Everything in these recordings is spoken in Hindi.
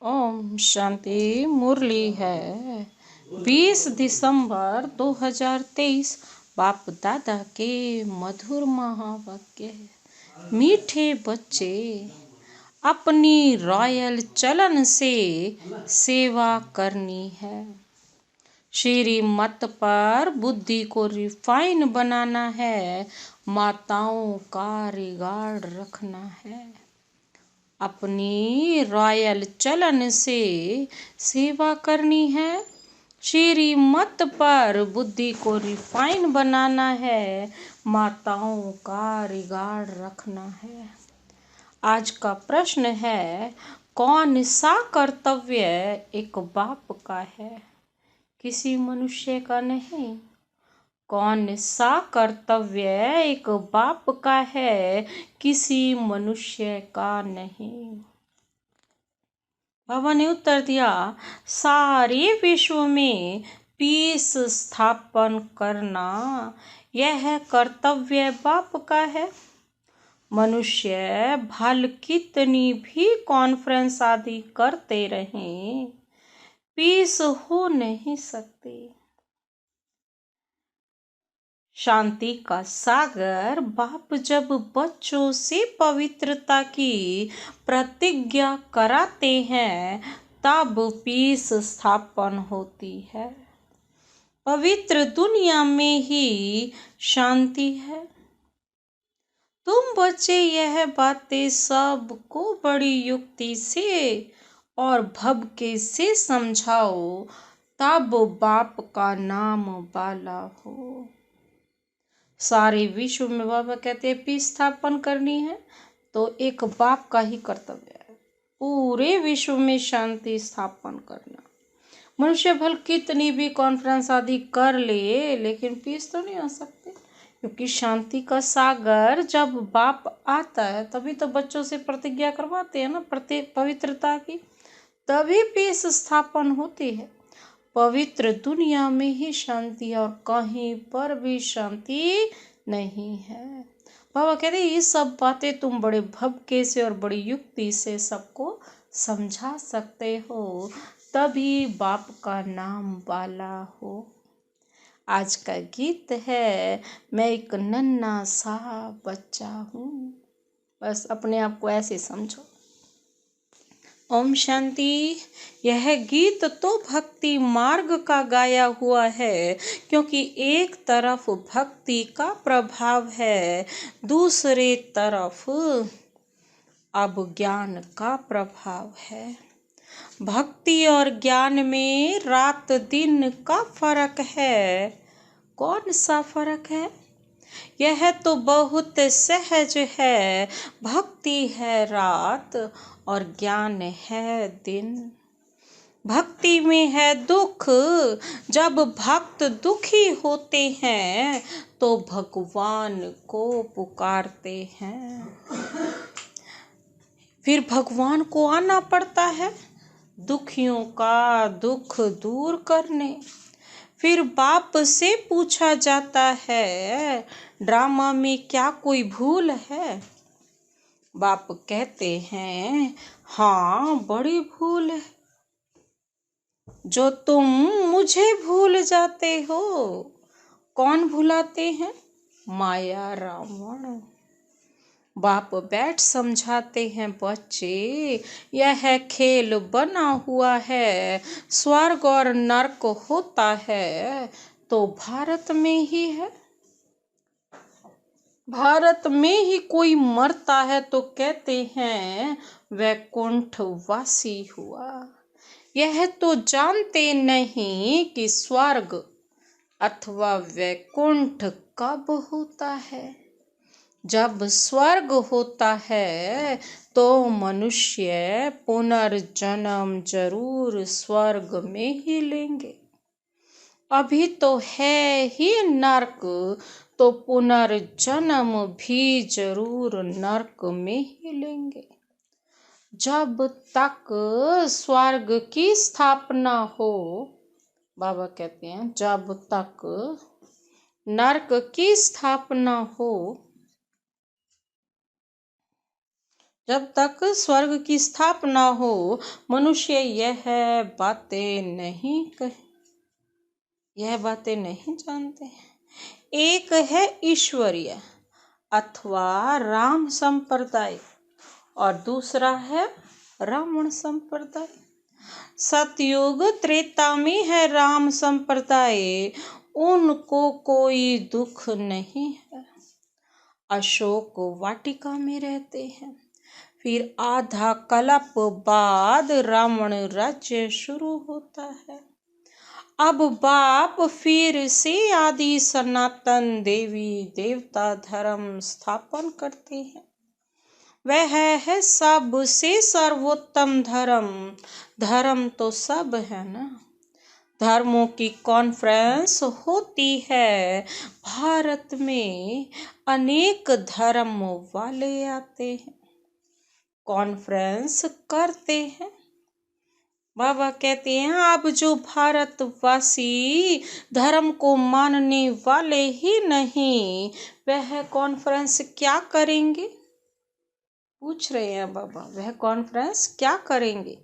ओम शांति। मुरली है 20 दिसंबर 2023। बाप दादा के मधुर महावाक्य। मीठे बच्चे, अपनी रॉयल चलन से सेवा करनी है। श्रीमत पर बुद्धि को रिफाइन बनाना है। माताओं का रिगार्ड रखना है। अपनी रॉयल चलन से सेवा करनी है। श्रीमत पर बुद्धि को रिफाइन बनाना है। माताओं का रिगार्ड रखना है। आज का प्रश्न है, कौन सा कर्तव्य एक बाप का है, किसी मनुष्य का नहीं। कौन सा कर्तव्य एक बाप का है, किसी मनुष्य का नहीं। बाबा ने उत्तर दिया, सारे विश्व में पीस स्थापन करना यह कर्तव्य बाप का है। मनुष्य भल कितनी भी कॉन्फ्रेंस आदि करते रहें, पीस हो नहीं सकती। शांति का सागर बाप जब बच्चों से पवित्रता की प्रतिज्ञा कराते हैं, तब पीस स्थापन होती है। पवित्र दुनिया में ही शांति है। तुम बच्चे यह बातें सबको बड़ी युक्ति से और भव्य से समझाओ, तब बाप का नाम बाला हो। सारे विश्व में बाबा कहते हैं पीस स्थापन करनी है, तो एक बाप का ही कर्तव्य है पूरे विश्व में शांति स्थापन करना। मनुष्य भल कितनी भी कॉन्फ्रेंस आदि कर ले, लेकिन पीस तो नहीं आ सकते, क्योंकि शांति का सागर जब बाप आता है तभी तो बच्चों से प्रतिज्ञा करवाते हैं ना, पवित्रता की, तभी पीस स्थापन होती है। पवित्र दुनिया में ही शांति, और कहीं पर भी शांति नहीं है। बाबा कहते ये सब बातें तुम बड़े भव्य से और बड़ी युक्ति से सबको समझा सकते हो, तभी बाप का नाम वाला हो। आज का गीत है, मैं एक नन्हा सा बच्चा हूँ। बस अपने आप को ऐसे समझो। ओम शांति। यह गीत तो भक्ति मार्ग का गाया हुआ है, क्योंकि एक तरफ भक्ति का प्रभाव है, दूसरे तरफ अब ज्ञान का प्रभाव है। भक्ति और ज्ञान में रात दिन का फर्क है। कौन सा फर्क है? यह तो बहुत सहज है। भक्ति है रात और ज्ञान है दिन। भक्ति में है दुख। जब भक्त दुखी होते हैं तो भगवान को पुकारते हैं, फिर भगवान को आना पड़ता है दुखियों का दुख दूर करने। फिर बाप से पूछा जाता है, ड्रामा में क्या कोई भूल है? बाप कहते हैं, हाँ बड़ी भूल है। जो तुम मुझे भूल जाते हो। कौन भुलाते हैं? माया रावण। बाप बैठ समझाते हैं, बच्चे यह खेल बना हुआ है। स्वर्ग और नरक होता है तो भारत में ही है। भारत में ही कोई मरता है तो कहते हैं वैकुंठ वासी हुआ। यह तो जानते नहीं कि स्वर्ग अथवा वैकुंठ कब होता है। जब स्वर्ग होता है तो मनुष्य पुनर्जन्म जरूर स्वर्ग में ही लेंगे। अभी तो है ही नरक, तो पुनर्जन्म भी जरूर नरक में ही लेंगे। जब तक स्वर्ग की स्थापना हो, बाबा कहते हैं जब तक नरक की स्थापना हो, जब तक स्वर्ग की स्थापना हो मनुष्य यह बातें नहीं जानते हैं। एक है ईश्वरीय अथवा राम संप्रदाय और दूसरा है रावण संप्रदाय। सतयुग त्रेता में है राम संप्रदाय, उनको कोई दुख नहीं है। अशोक वाटिका में रहते हैं। फिर आधा कल्प बाद रावण राज्य शुरू होता है। अब बाप फिर से आदि सनातन देवी देवता धर्म स्थापन करते हैं। वह है सबसे सर्वोत्तम धर्म। धर्म तो सब है ना। धर्मों की कॉन्फ्रेंस होती है। भारत में अनेक धर्म वाले आते हैं, कॉन्फ्रेंस करते हैं। बाबा कहते हैं अब जो भारतवासी धर्म को मानने वाले ही नहीं, वह कॉन्फ्रेंस क्या करेंगे? पूछ रहे हैं बाबा, वह कॉन्फ्रेंस क्या करेंगे?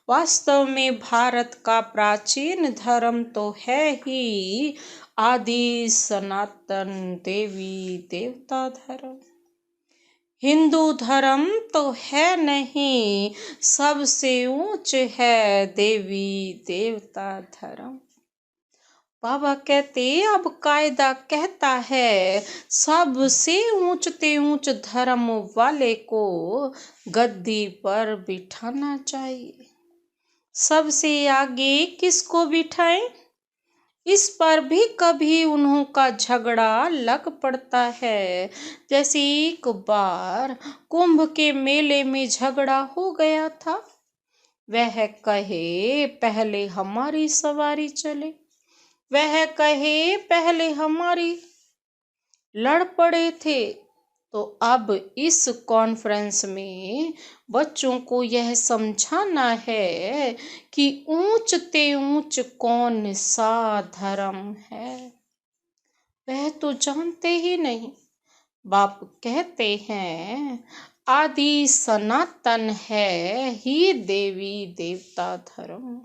वास्तव में भारत का प्राचीन धर्म तो है ही आदि सनातन देवी देवता धर्म। हिंदू धर्म तो है नहीं, सबसे ऊंच है देवी देवता धर्म। बाबा कहते अब कायदा कहता है सबसे ऊंचते ऊंच धर्म वाले को गद्दी पर बिठाना चाहिए। सबसे आगे किसको बिठाएं? इस पर भी कभी उन्हों का झगड़ा लग पड़ता है। जैसे एक बार कुंभ के मेले में झगड़ा हो गया था। वह कहे पहले हमारी सवारी चले, वह कहे पहले हमारी। लड़ पड़े थे। तो अब इस कॉन्फ्रेंस में बच्चों को यह समझाना है कि ऊंचते ऊंच कौन सा धर्म है, वह तो जानते ही नहीं। बाप कहते हैं आदि सनातन है ही देवी देवता धर्म,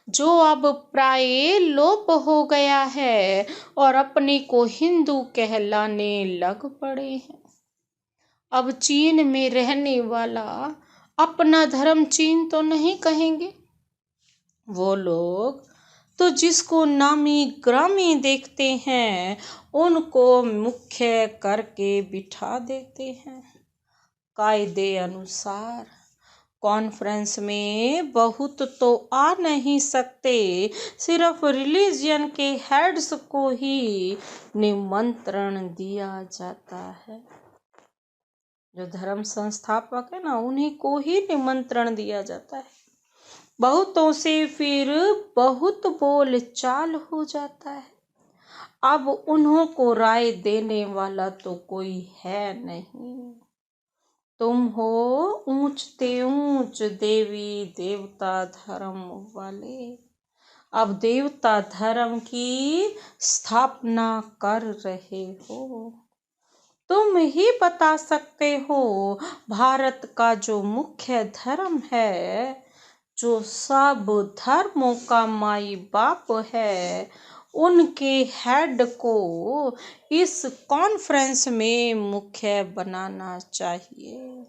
जो अब प्राय लोप हो गया है और अपने को हिंदू कहलाने लग पड़े हैं। अब चीन में रहने वाला अपना धर्म चीन तो नहीं कहेंगे। वो लोग तो जिसको नामी ग्रामी देखते हैं उनको मुख्य करके बिठा देते हैं। कायदे अनुसार कॉन्फ्रेंस में बहुत तो आ नहीं सकते, सिर्फ रिलीजियन के हेड्स को ही निमंत्रण दिया जाता है। जो धर्म संस्थापक है ना, उन्हीं को ही निमंत्रण दिया जाता है। बहुतों से फिर बहुत बोल चाल हो जाता है। अब उन्हों को राय देने वाला तो कोई है नहीं। तुम हो ऊंचते ऊंच देवी देवता धर्म वाले, अब देवता धर्म की स्थापना कर रहे हो। तुम ही बता सकते हो भारत का जो मुख्य धर्म है, जो सब धर्मों का माई बाप है, उनके हेड को इस कॉन्फ्रेंस में मुख्य बनाना चाहिए।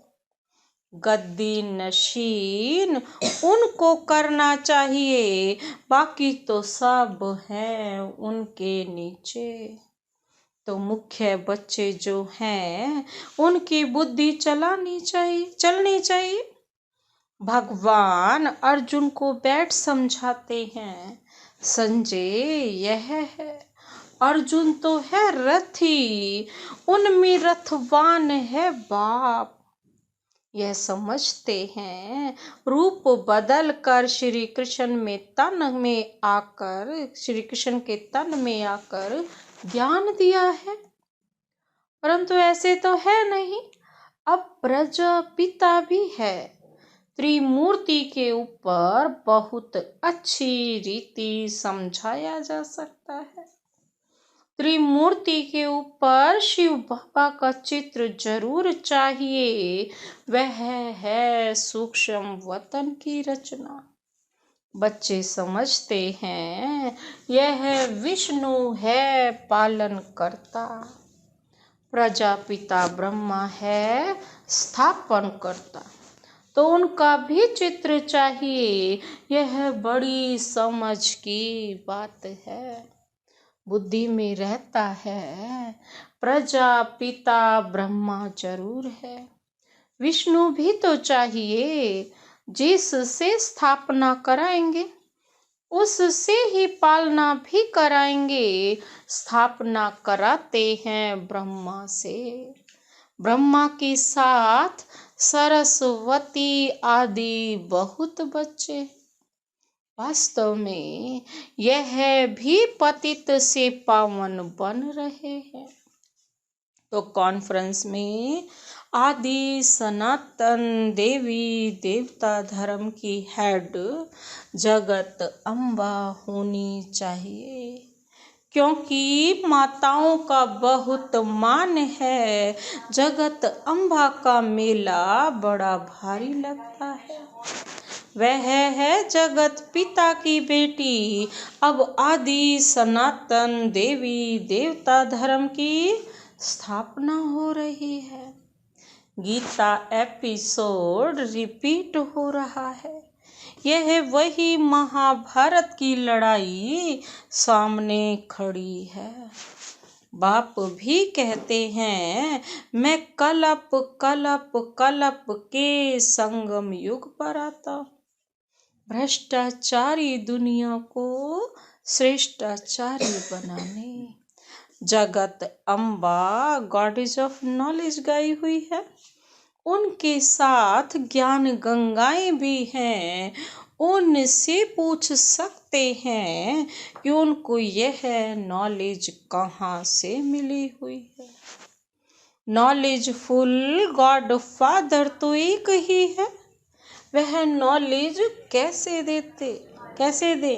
गद्दी नशीन उनको करना चाहिए, बाकी तो सब हैं उनके नीचे। तो मुख्य बच्चे जो हैं उनकी बुद्धि चलनी चाहिए। भगवान अर्जुन को बैठ समझाते हैं, संजय यह है, अर्जुन तो है रथी, उनमें रथवान है बाप। यह समझते हैं रूप बदल कर श्री कृष्ण के तन में आकर ज्ञान दिया है, परंतु ऐसे तो है नहीं। अब प्रजापिता भी है। त्रिमूर्ति के ऊपर बहुत अच्छी रीति समझाया जा सकता है। त्रिमूर्ति के ऊपर शिव बाबा का चित्र जरूर चाहिए। वह है सूक्ष्म वतन की रचना। बच्चे समझते हैं यह विष्णु है पालन करता, प्रजापिता ब्रह्मा है स्थापन करता। तो उनका भी चित्र चाहिए। यह बड़ी समझ की बात है। बुद्धि में रहता है प्रजापिता ब्रह्मा जरूर है। विष्णु भी तो चाहिए, जिससे स्थापना कराएंगे उससे ही पालना भी कराएंगे। स्थापना कराते हैं ब्रह्मा से। ब्रह्मा के साथ सरस्वती आदि बहुत बच्चे। वास्तव में यह भी पतित से पावन बन रहे हैं। तो कॉन्फ्रेंस में आदि सनातन देवी देवता धर्म की हेड जगत अम्बा होनी चाहिए, क्योंकि माताओं का बहुत मान है। जगत अम्बा का मेला बड़ा भारी लगता है। वह है जगत पिता की बेटी। अब आदि सनातन देवी देवता धर्म की स्थापना हो रही है। गीता एपिसोड रिपीट हो रहा है। यह वही महाभारत की लड़ाई सामने खड़ी है। बाप भी कहते हैं मैं कलप कलप कलप के संगम युग पर आता हूँ, भ्रष्टाचारी दुनिया को श्रेष्ठाचारी बनाने। जगत अम्बा गॉडेस ऑफ नॉलेज गाई हुई है। उनके साथ ज्ञान गंगाएं भी हैं। उनसे पूछ सकते हैं कि उनको यह नॉलेज कहाँ से मिली हुई है। नॉलेजफुल गॉड फादर तो एक ही है। वह नॉलेज कैसे दे?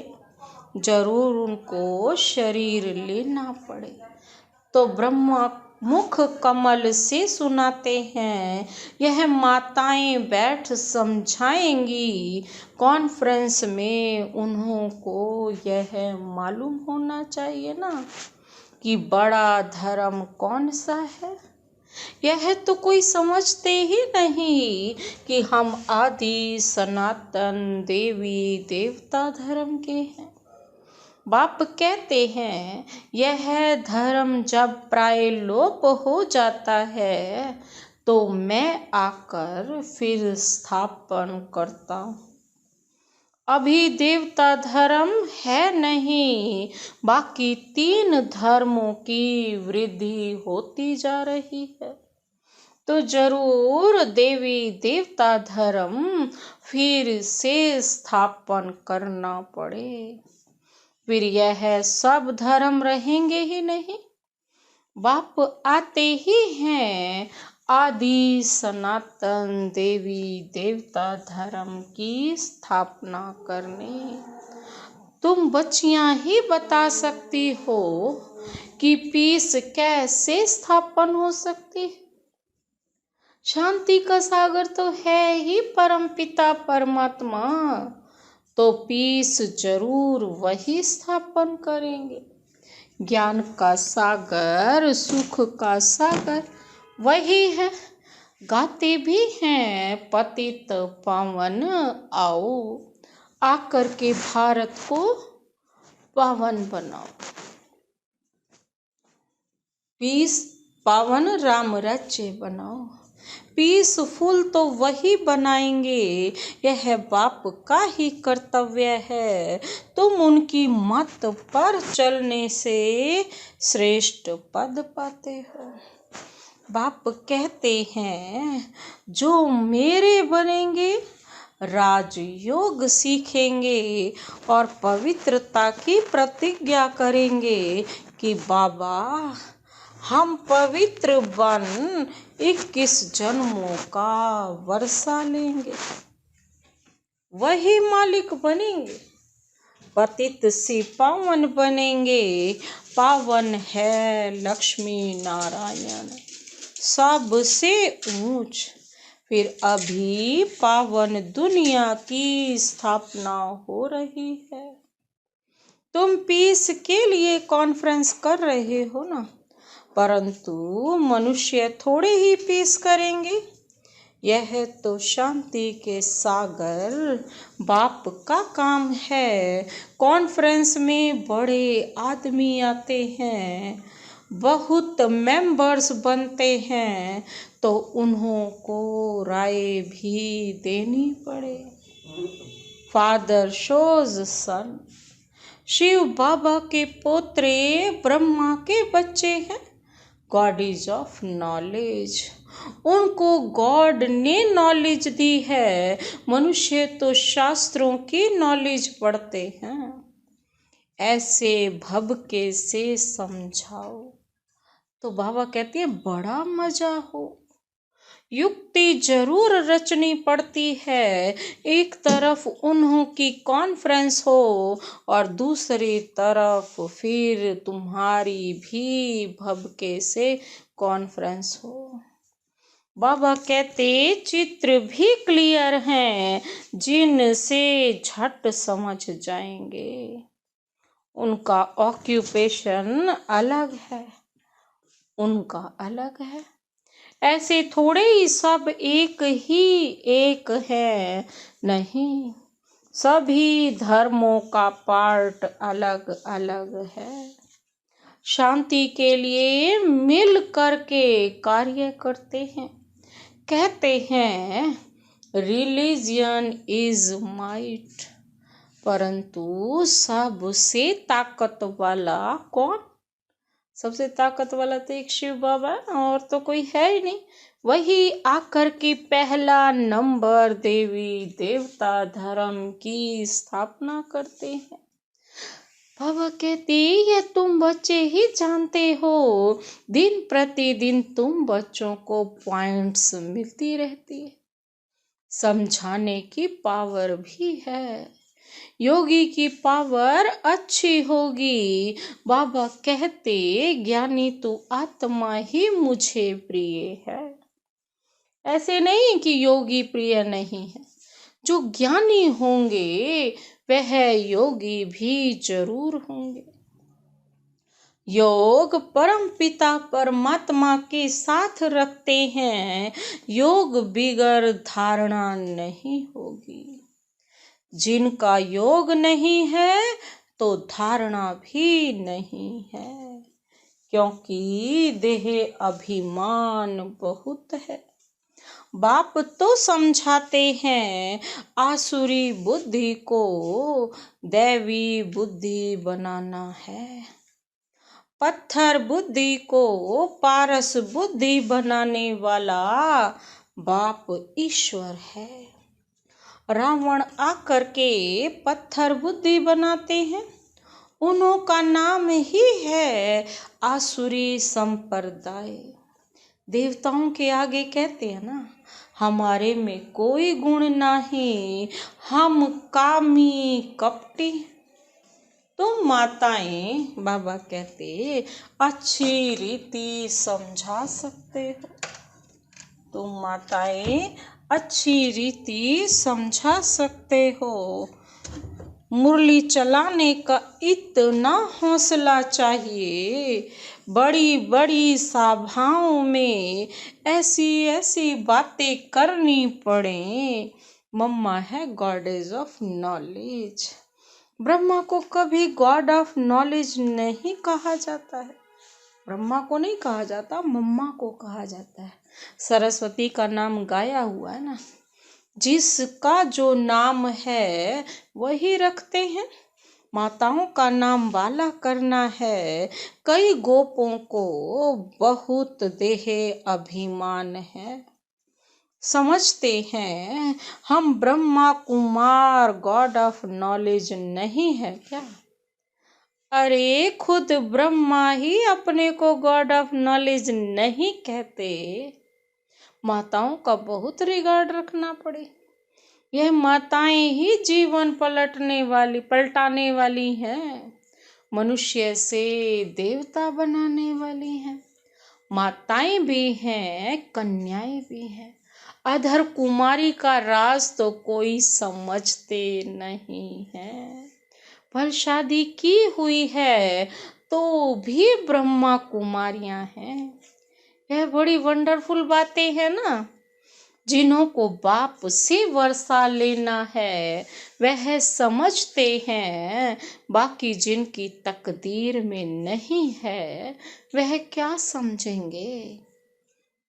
जरूर उनको शरीर लेना पड़े। तो ब्रह्मा मुख कमल से सुनाते हैं। यह माताएं बैठ समझाएंगी। कॉन्फ्रेंस में उन्हों को यह मालूम होना चाहिए ना कि बड़ा धर्म कौन सा है। यह तो कोई समझते ही नहीं कि हम आदि सनातन देवी देवता धर्म के हैं। बाप कहते हैं यह धर्म जब प्राय लोप हो जाता है तो मैं आकर फिर स्थापन करता हूँ। अभी देवता धर्म है नहीं, बाकी 3 धर्मों की वृद्धि होती जा रही है। तो जरूर देवी देवता धर्म फिर से स्थापन करना पड़े। फिर यह सब धर्म रहेंगे ही नहीं। बाप आते ही हैं आदि सनातन देवी देवता धर्म की स्थापना करने। तुम बच्चियां ही बता सकती हो कि पीस कैसे स्थापन हो सकती है। शांति का सागर तो है ही परम पिता परमात्मा। तो पीस जरूर वही स्थापन करेंगे। ज्ञान का सागर, सुख का सागर वही है। गाते भी हैं पतित पावन आओ, आकर के भारत को पावन बनाओ। पीस पावन राम राज्य बनाओ। पीसफुल तो वही बनाएंगे। यह बाप का ही कर्तव्य है। तुम उनकी मत पर चलने से श्रेष्ठ पद पाते हो। बाप कहते हैं जो मेरे बनेंगे राजयोग सीखेंगे और पवित्रता की प्रतिज्ञा करेंगे कि बाबा हम पवित्र बन 21 जन्मों का वर्षा लेंगे। वही मालिक बनेंगे। पतित से पावन बनेंगे। पावन है लक्ष्मी नारायण सबसे ऊंच। फिर अभी पावन दुनिया की स्थापना हो रही है। तुम पीस के लिए कॉन्फ्रेंस कर रहे हो ना, परंतु मनुष्य थोड़े ही पीस करेंगे। यह तो शांति के सागर बाप का काम है। कॉन्फ्रेंस में बड़े आदमी आते हैं, बहुत मेंबर्स बनते हैं, तो उन्हों को राय भी देनी पड़े। फादर शोज सन। शिव बाबा के पोत्रे ब्रह्मा के बच्चे हैं। God is of knowledge. उनको गॉड ने नॉलेज दी है। मनुष्य तो शास्त्रों की नॉलेज पढ़ते हैं। ऐसे भबके से समझाओ तो बाबा कहते हैं बड़ा मजा हो। युक्ति जरूर रचनी पड़ती है। एक तरफ उन्हों की कॉन्फ्रेंस हो और दूसरी तरफ फिर तुम्हारी भी भबके से कॉन्फ्रेंस हो। बाबा कहते चित्र भी क्लियर हैं, जिनसे झट समझ जाएंगे। उनका ऑक्यूपेशन अलग है, उनका अलग है। ऐसे थोड़े ही सब एक ही एक है, नहीं, सभी धर्मों का पार्ट अलग अलग है। शांति के लिए मिल करके कार्य करते हैं। कहते हैं रिलीजियन इज माइट, परंतु सबसे ताकत वाला कौन? सबसे ताकत वाला तो एक शिव बाबा और तो कोई है ही नहीं। वही आकर के पहला नंबर देवी देवता धर्म की स्थापना करते हैं। बाबा कहते ये तुम बच्चे ही जानते हो। दिन प्रतिदिन तुम बच्चों को पॉइंट्स मिलती रहती है। समझाने की पावर भी है। योगी की पावर अच्छी होगी। बाबा कहते ज्ञानी तो आत्मा ही मुझे प्रिय है। ऐसे नहीं कि योगी प्रिय नहीं है। जो ज्ञानी होंगे वह योगी भी जरूर होंगे। योग परम पिता परमात्मा के साथ रखते हैं। योग बिगर धारणा नहीं होगी। जिनका योग नहीं है तो धारणा भी नहीं है, क्योंकि देह अभिमान बहुत है। बाप तो समझाते हैं आसुरी बुद्धि को दैवी बुद्धि बनाना है। पत्थर बुद्धि को पारस बुद्धि बनाने वाला बाप ईश्वर है। रावण आकर के पत्थर बुद्धि बनाते हैं। उन्हों का नाम ही है आसुरी संप्रदाय। देवताओं के आगे कहते हैं ना, हमारे में कोई गुण नहीं, हम कामी कपटी। तुम माताएं, बाबा कहते, अच्छी रीति समझा सकते हो। तुम माताएं अच्छी रीति समझा सकते हो। मुरली चलाने का इतना हौसला चाहिए। बड़ी बड़ी सभाओं में ऐसी ऐसी बातें करनी पड़े। मम्मा है गॉडेस ऑफ नॉलेज। ब्रह्मा को कभी गॉड ऑफ नॉलेज नहीं कहा जाता है। ब्रह्मा को नहीं कहा जाता, मम्मा को कहा जाता है। सरस्वती का नाम गाया हुआ है ना, जिसका जो नाम है वही रखते हैं। माताओं का नाम वाला करना है। कई गोपों को बहुत देह अभिमान है। समझते हैं हम Brahma Kumar God of knowledge नहीं है क्या? अरे खुद ब्रह्मा ही अपने को गॉड ऑफ नॉलेज नहीं कहते। माताओं का बहुत रिगार्ड रखना पड़े। यह माताएं ही जीवन पलटाने वाली हैं, मनुष्य से देवता बनाने वाली हैं। माताएं भी हैं, कन्याएं भी हैं। अधर कुमारी का राज तो कोई समझते नहीं है। पर शादी की हुई है तो भी ब्रह्मा कुमारियां हैं। यह बड़ी वंडरफुल बातें हैं ना। जिन्हों को बाप से वर्षा लेना है वह समझते हैं, बाकी जिनकी तकदीर में नहीं है वह क्या समझेंगे।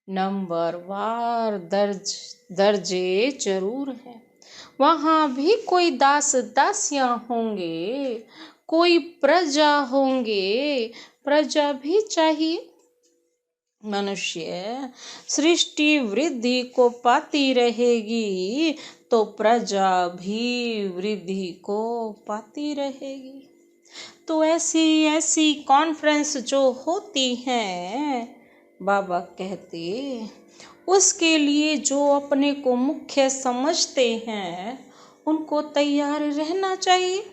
नंबरवार दर्जे जरूर है, वहां भी कोई दास दासियां होंगे, कोई प्रजा होंगे, प्रजा भी चाहिए। मनुष्य सृष्टि वृद्धि को पाती रहेगी तो प्रजा भी वृद्धि को पाती रहेगी। तो ऐसी कॉन्फ्रेंस जो होती हैं, बाबा कहते उसके लिए जो अपने को मुख्य समझते हैं उनको तैयार रहना चाहिए।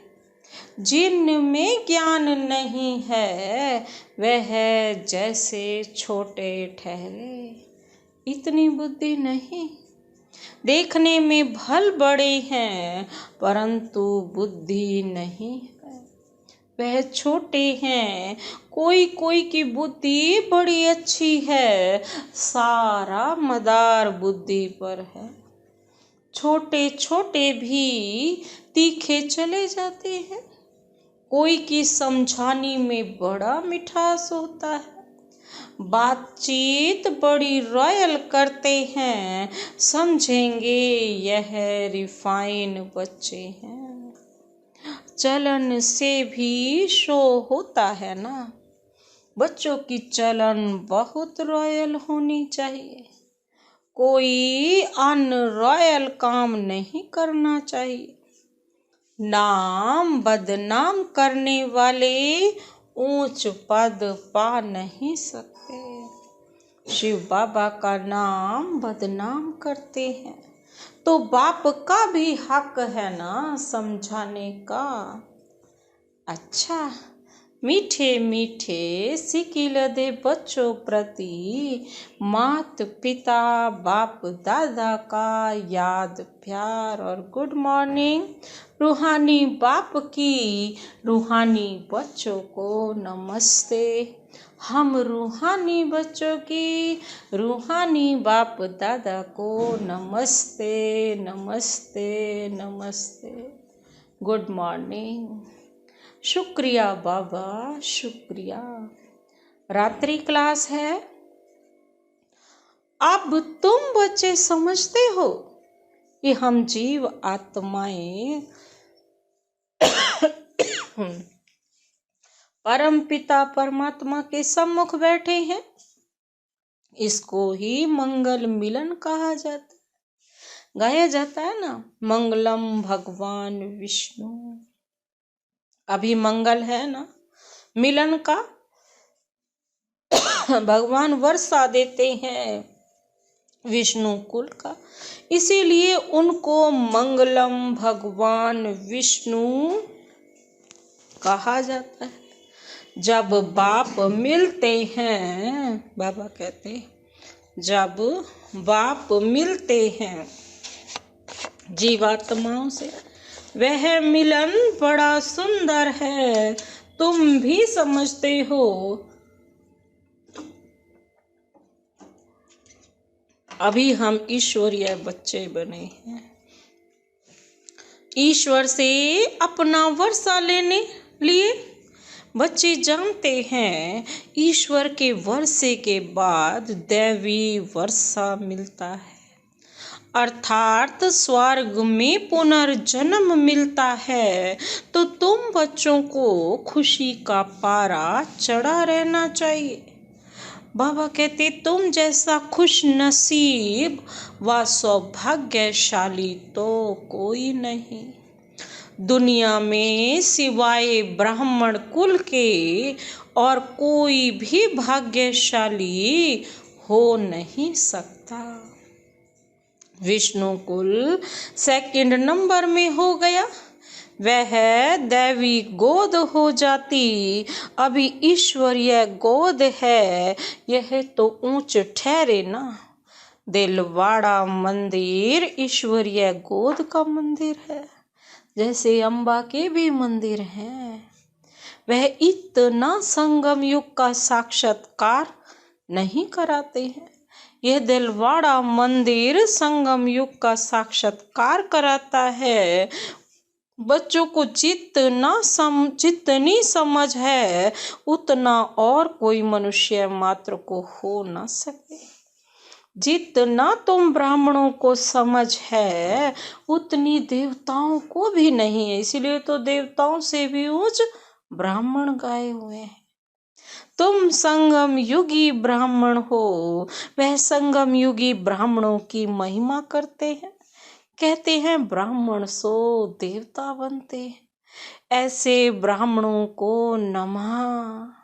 जिनमें ज्ञान नहीं है वह जैसे छोटे ठहरे, इतनी बुद्धि नहीं। देखने में भल बड़े हैं परंतु बुद्धि नहीं है, वह छोटे हैं। कोई कोई की बुद्धि बड़ी अच्छी है, सारा मदार बुद्धि पर है। छोटे छोटे भी तीखे चले जाते हैं। कोई की समझाने में बड़ा मिठास होता है, बातचीत बड़ी रॉयल करते हैं, समझेंगे यह रिफाइन बच्चे हैं। चलन से भी शो होता है ना। बच्चों की चलन बहुत रॉयल होनी चाहिए, कोई अनरॉयल काम नहीं करना चाहिए। नाम बदनाम करने वाले ऊंच पद पा नहीं सकते। शिव बाबा का नाम बदनाम करते हैं तो बाप का भी हक है ना समझाने का। अच्छा, मीठे मीठे सिकिल दे बच्चों प्रति मात पिता बाप दादा का याद प्यार और गुड मॉर्निंग। रूहानी बाप की रूहानी बच्चों को नमस्ते। हम रूहानी बच्चों की रूहानी बाप दादा को नमस्ते नमस्ते नमस्ते। Good morning. शुक्रिया बाबा, शुक्रिया। रात्रि क्लास है। अब तुम बच्चे समझते हो कि हम जीव आत्माएं परम पिता परमात्मा के सम्मुख बैठे हैं। इसको ही मंगल मिलन कहा जाता है, गाया जाता है ना, मंगलम भगवान विष्णु। अभी मंगल है ना मिलन का। भगवान वर्षा देते हैं विष्णु कुल का, इसीलिए उनको मंगलम भगवान विष्णु कहा जाता है। जब बाप मिलते हैं, बाबा कहते हैं जब बाप मिलते हैं जीवात्माओं से, वह मिलन बड़ा सुंदर है। तुम भी समझते हो। अभी हम ईश्वरीय बच्चे बने हैं, ईश्वर से अपना वर्षा लेने लिए। बच्चे जानते हैं ईश्वर के वर्षे के बाद दैवी वर्षा मिलता है, अर्थात स्वर्ग में पुनर्जन्म मिलता है। तो तुम बच्चों को खुशी का पारा चढ़ा रहना चाहिए। बाबा कहते तुम जैसा खुश नसीब व सौभाग्यशाली तो कोई नहीं दुनिया में सिवाय ब्राह्मण कुल के, और कोई भी भाग्यशाली हो नहीं सकता। विष्णु कुल सेकंड नंबर में हो गया, वह दैवी गोद हो जाती, अभी ईश्वरीय गोद है, यह तो ऊंच ठहरे ना। दिलवाड़ा मंदिर ईश्वरीय गोद का मंदिर है, जैसे अम्बा के भी मंदिर हैं। वह इतना संगम युग का साक्षात्कार नहीं कराते हैं। यह दिलवाड़ा मंदिर संगम युग का साक्षात्कार कराता है। बच्चों को जितनी समझ है उतना और कोई मनुष्य मात्र को हो न सके। जितना तुम ब्राह्मणों को समझ है उतनी देवताओं को भी नहीं है, इसीलिए तो देवताओं से भी ऊंच ब्राह्मण गाए हुए हैं। तुम संगम युगी ब्राह्मण हो, वह संगम युगी ब्राह्मणों की महिमा करते हैं, कहते हैं ब्राह्मण सो देवता बनते हैं। ऐसे ब्राह्मणों को नमः।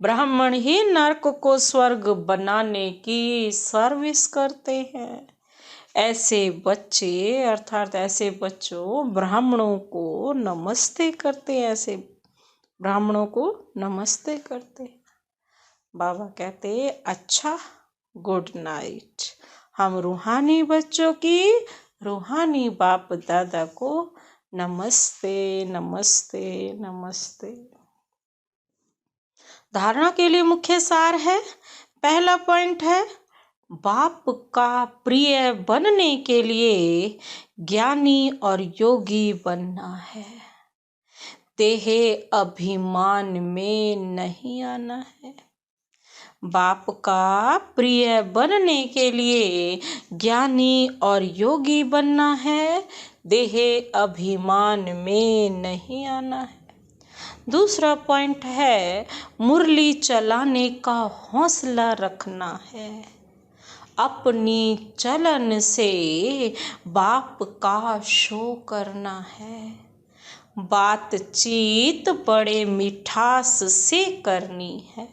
ब्राह्मण ही नरक को स्वर्ग बनाने की सर्विस करते हैं। ऐसे बच्चे अर्थात ऐसे बच्चों ब्राह्मणों को नमस्ते करते हैं, ऐसे ब्राह्मणों को नमस्ते करते। बाबा कहते अच्छा गुड नाइट। हम रूहानी बच्चों की रूहानी बाप दादा को नमस्ते नमस्ते नमस्ते। धारणा के लिए मुख्य सार है, पहला पॉइंट है बाप का प्रिय बनने के लिए ज्ञानी और योगी बनना है। देह अभिमान में नहीं आना है। बाप का प्रिय बनने के लिए ज्ञानी और योगी बनना है, देह अभिमान में नहीं आना है। दूसरा पॉइंट है मुरली चलाने का हौसला रखना है। अपनी चलन से बाप का शो करना है। बातचीत बड़े मिठास से करनी है।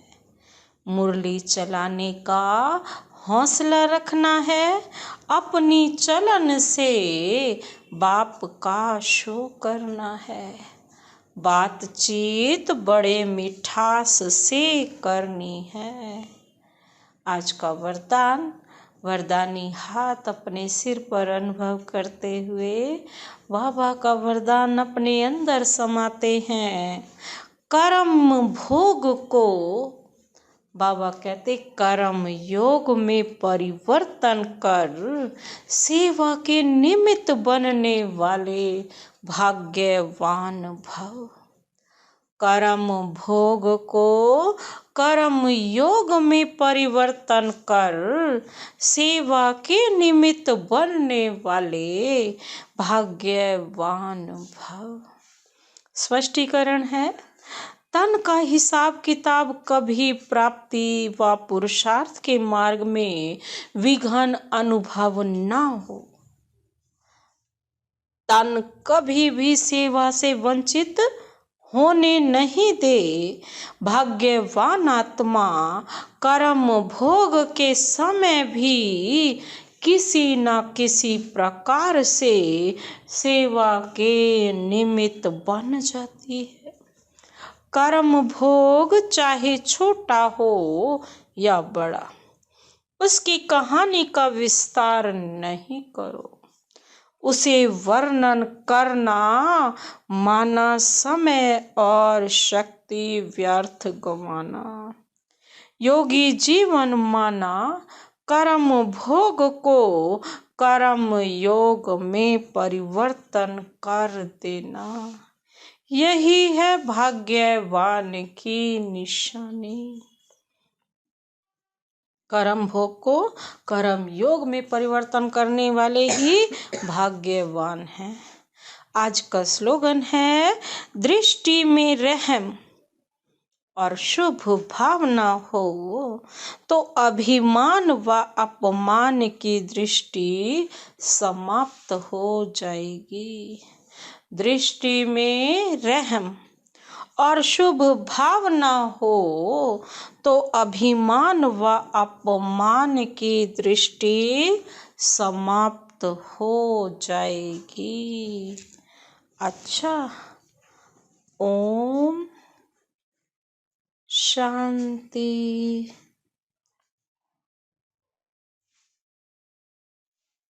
मुरली चलाने का हौसला रखना है, अपनी चलन से बाप का शो करना है। बातचीत बड़े मिठास से करनी है। आज का वरदान, वरदानी हाथ अपने सिर पर अनुभव करते हुए बाबा का वरदान अपने अंदर समाते हैं। कर्म भोग को बाबा कहते कर्म योग में परिवर्तन कर सेवा के निमित्त बनने वाले भाग्यवान भव। कर्म भोग को कर्म योग में परिवर्तन कर सेवा के निमित्त बनने वाले भाग्यवान भव। स्पष्टीकरण है, तन का हिसाब किताब कभी प्राप्ति व पुरुषार्थ के मार्ग में विघ्न अनुभव न हो। तन कभी भी सेवा से वंचित होने नहीं दे। भाग्यवान आत्मा कर्म भोग के समय भी किसी न किसी प्रकार से सेवा के निमित्त बन जाती है। कर्म भोग चाहे छोटा हो या बड़ा, उसकी कहानी का विस्तार नहीं करो। उसे वर्णन करना माना समय और शक्ति व्यर्थ गंवाना। योगी जीवन माना कर्म भोग को कर्म योग में परिवर्तन कर देना। यही है भाग्यवान की निशानी। कर्म भोग को कर्म योग में परिवर्तन करने वाले ही भाग्यवान हैं। आज का स्लोगन है, दृष्टि में रहम और शुभ भावना हो तो अभिमान व अपमान की दृष्टि समाप्त हो जाएगी। दृष्टि में रहम और शुभ भावना हो तो अभिमान व अपमान की दृष्टि समाप्त हो जाएगी। अच्छा, ओम शांति।